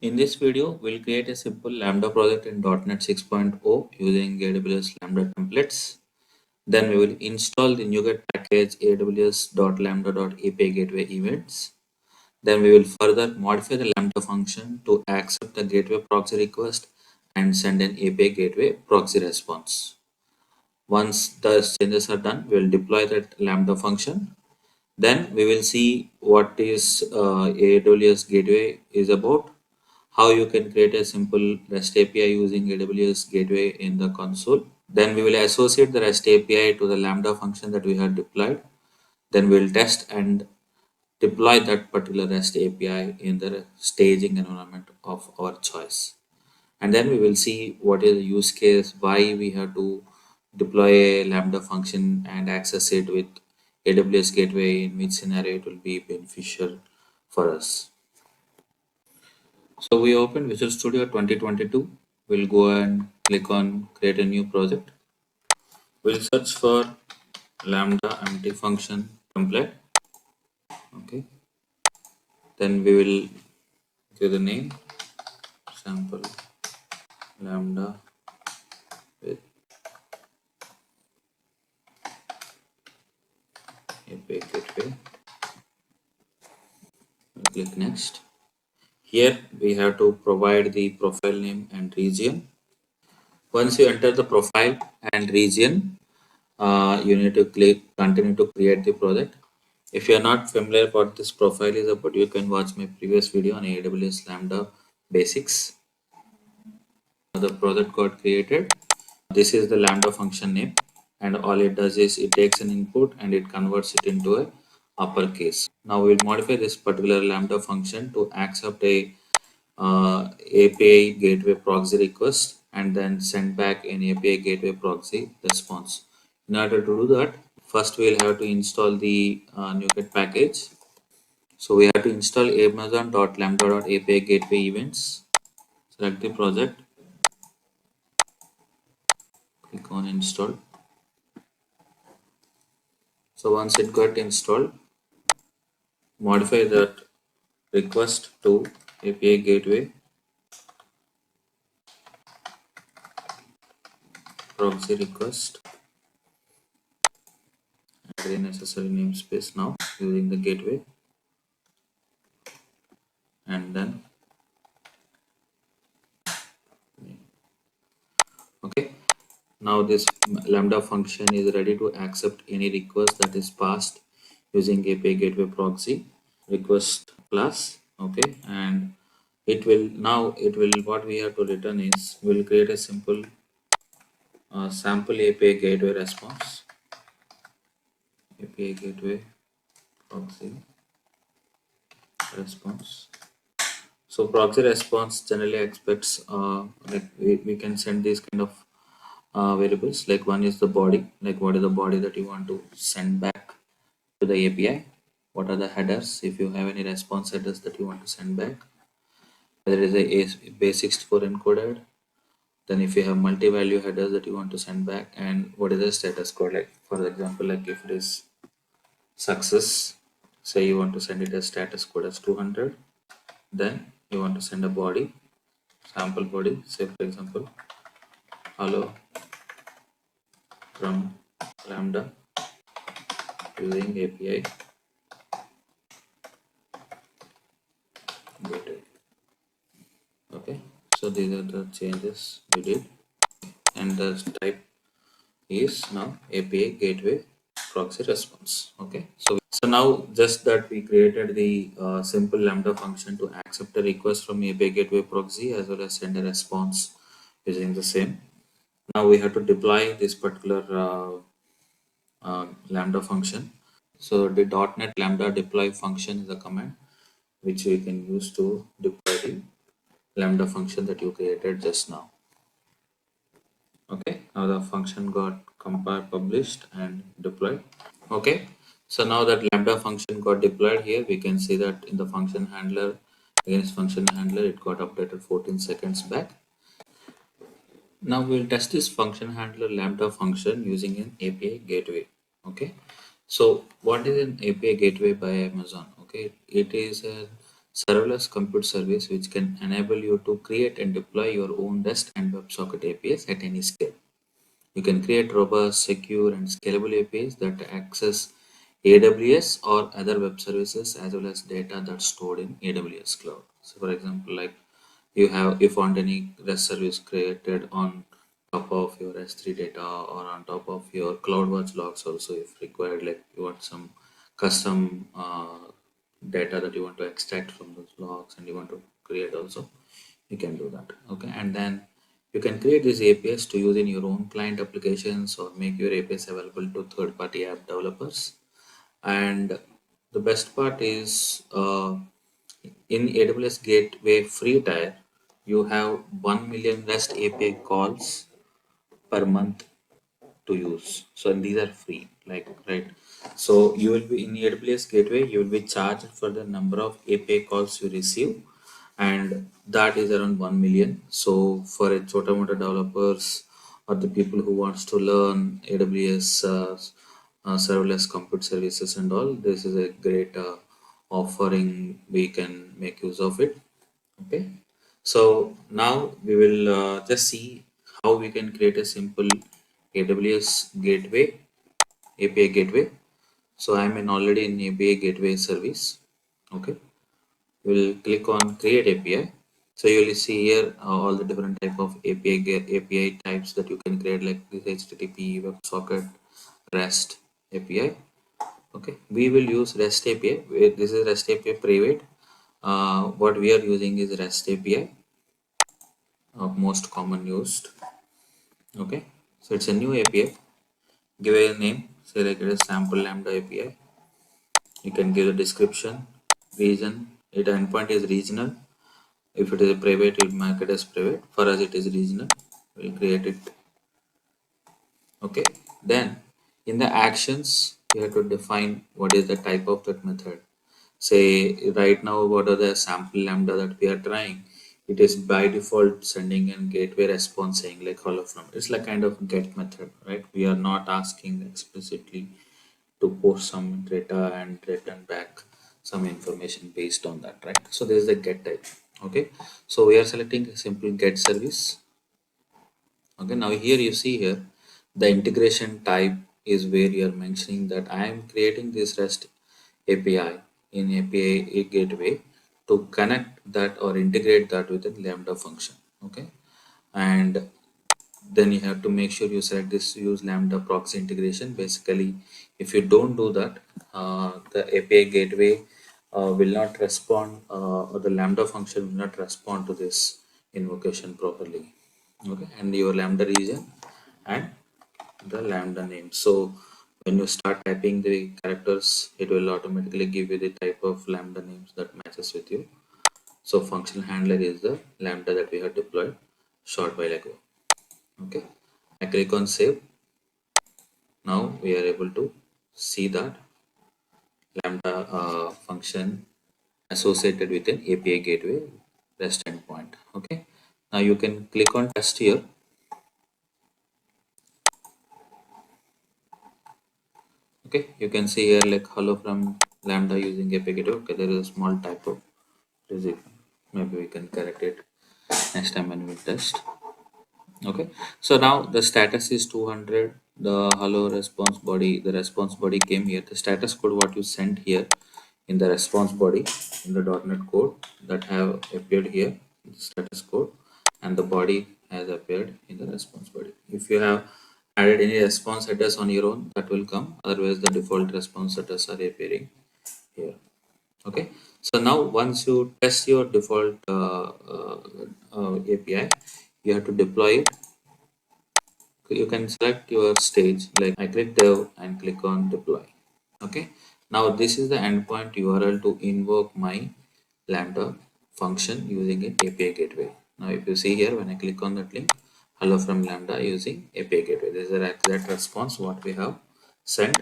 In this video, we'll create a simple Lambda project in .NET 6.0 using AWS Lambda templates. Then we will install the NuGet package aws.lambda.api gateway events. Then we will further modify the Lambda function to accept the gateway proxy request and send an API gateway proxy response. Once the changes are done, we will deploy that Lambda function. Then we will see what is AWS gateway is about, how you can create a simple REST API using AWS gateway in the console. Then we will associate the REST API to the Lambda function that we have deployed. Then we'll test and deploy that particular REST API in the staging environment of our choice. And then we will see what is the use case, why we have to deploy a Lambda function and access it with AWS gateway, in which scenario it will be beneficial for us. So we open Visual Studio 2022. We'll go and click on create a new project. We'll search for Lambda empty function template. Okay. Then we will give the name sample Lambda with API gateway. We'll click next. Here we have to provide the profile name and region. Once you enter the profile and region, you need to continue to create the project. If you are not familiar what this profile is about, you can watch my previous video on AWS Lambda basics. The project got created. This is the Lambda function name, and all it does is it takes an input and it converts it into a uppercase. Now we'll modify this particular Lambda function to accept a API gateway proxy request and then send back an API gateway proxy response. In order to do that, first we'll have to install the NuGet package. So we have to install amazon.lambda.api gateway events. Select the project, click on install. So once it got installed, modify that request to API gateway proxy request. Add the necessary namespace now using the gateway, and then okay. Now this Lambda function is ready to accept any request that is passed using API gateway proxy request class. Okay, and it will what we have to return is we'll create a simple sample API gateway response. API gateway proxy response. So proxy response generally expects like we can send these kind of variables. Like one is the body, like what is the body that you want to send back to the API. What are the headers, if you have any response headers that you want to send back, whether it is a base64 encoded, then if you have multi-value headers that you want to send back, and what is the status code, like for example, like if it is success, say you want to send it as status code as 200, then you want to send a body, sample body, say for example hello from Lambda using API gateway. Okay, so these are the changes we did, and the type is now API gateway proxy response. Okay, so now just that we created the simple Lambda function to accept a request from API gateway proxy as well as send a response using the same. Now we have to deploy this particular Lambda function. So the .NET Lambda deploy function is a command which we can use to deploy the Lambda function that you created just now. Okay, now the function got compiled, published, and deployed. Okay, so now that Lambda function got deployed, here we can see that in the function handler, against function handler, it got updated 14 seconds back. Now we'll test this function handler Lambda function using an API gateway. Okay, so what is an API gateway by Amazon? Okay, it is a serverless compute service which can enable you to create and deploy your own REST and WebSocket APIs at any scale. You can create robust, secure, and scalable APIs that access AWS or other web services as well as data that's stored in AWS cloud. So, for example, like you found any REST service created on top of your S3 data or on top of your CloudWatch logs also, if required, like you want some custom data that you want to extract from those logs and you want to create also, you can do that. Okay, and then you can create these APIs to use in your own client applications or make your APIs available to third-party app developers. And the best part is in AWS Gateway free tier, you have 1 million REST API calls per month to use. So and these are free, like right. So you will be in AWS Gateway, you will be charged for the number of API calls you receive, and that is around 1 million. So for a chota mota developers or the people who wants to learn AWS serverless compute services and all, this is a great offering. We can make use of it. Okay, so now we will just see how we can create a simple AWS gateway, API gateway. So I'm in already in API gateway service. Okay, we'll click on create API. So you will see here all the different type of API types that you can create, like this HTTP, WebSocket, REST API. Okay, we will use REST API. This is REST API private. What we are using is REST API, most common used. Okay, so it's a new API. Give a name, say like it is sample lambda API. You can give a description, region. It endpoint is regional. If it is a private, you'll mark it as private. For us, it is regional. We'll create it. Okay. Then in the actions, you have to define what is the type of that method. Say right now, what are the sample lambda that we are trying? It is by default sending an gateway response saying like hello from. It's like kind of get method, right? We are not asking explicitly to post some data and return back some information based on that, right? So this is the get type. Okay, so we are selecting a simple get service. Okay, now here you see here the integration type is where you are mentioning that I am creating this REST API in API gateway to connect that or integrate that with a Lambda function. Okay, and then you have to make sure you select this use Lambda proxy integration. Basically, if you don't do that, the API gateway will not respond, or the Lambda function will not respond to this invocation properly. Okay, and your Lambda region and the Lambda name. So when you start typing the characters, it will automatically give you the type of Lambda names that matches with you. So function handler is the Lambda that we have deployed short while ago. Okay, I click on save. Now we are able to see that Lambda function associated with an API gateway REST endpoint. Okay, now you can click on test here. Okay, you can see here like hello from Lambda using API gateway. Okay, there is a small typo. Maybe we can correct it next time when we test. Okay, so now the status is 200. The hello response body, the response body came here. The status code what you sent here in the response body in the .NET code that have appeared here, the status code, and the body has appeared in the response body. If you have added any response headers on your own, that will come. Otherwise, the default response headers are appearing here. Okay, so now once you test your default API, you have to deploy it. You can select your stage, like I click dev and click on deploy. Okay, now this is the endpoint URL to invoke my Lambda function using an API gateway. Now if you see here, when I click on that link, hello from Lambda using API gateway, this is the exact response what we have sent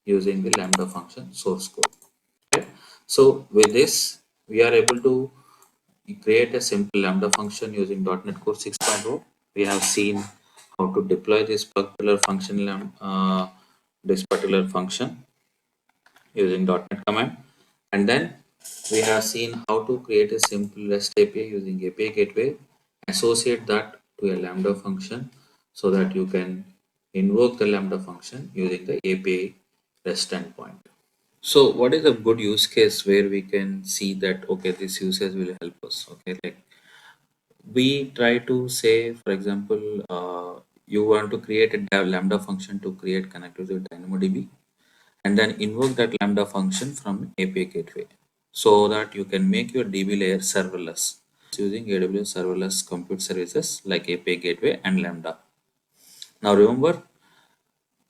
using the Lambda function source code. Okay, so with this we are able to create a simple Lambda function using .NET Core 6.0. We have seen how to deploy this particular function using .NET command, and then We have seen how to create a simple REST API using API gateway, associate that to a Lambda function so that you can invoke the Lambda function using the API REST endpoint. So what is a good use case where we can see that, okay, this usage will help us? Okay, like we try to say, for example, you want to create a Lambda function to create connectivity with DynamoDB, and then invoke that Lambda function from API gateway so that you can make your DB layer serverless using AWS Serverless Compute Services like API gateway and Lambda. Now remember,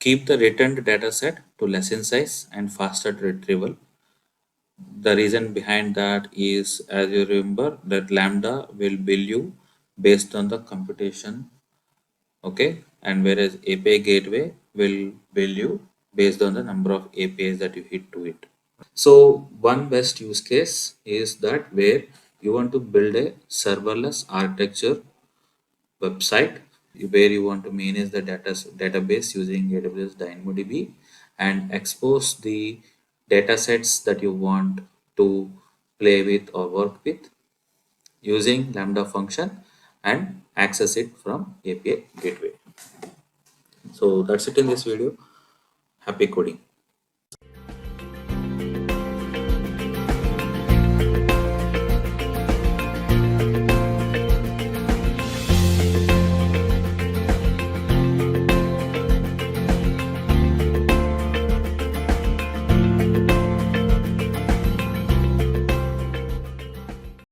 keep the returned data set to less in size and faster retrieval. The reason behind that is, as you remember, that Lambda will bill you based on the computation, okay, and whereas API gateway will bill you based on the number of APIs that you hit to it. So one best use case is that where you want to build a serverless architecture website where you want to manage the database using AWS DynamoDB and expose the data sets that you want to play with or work with using Lambda function and access it from API gateway. So that's it in this video. Happy coding.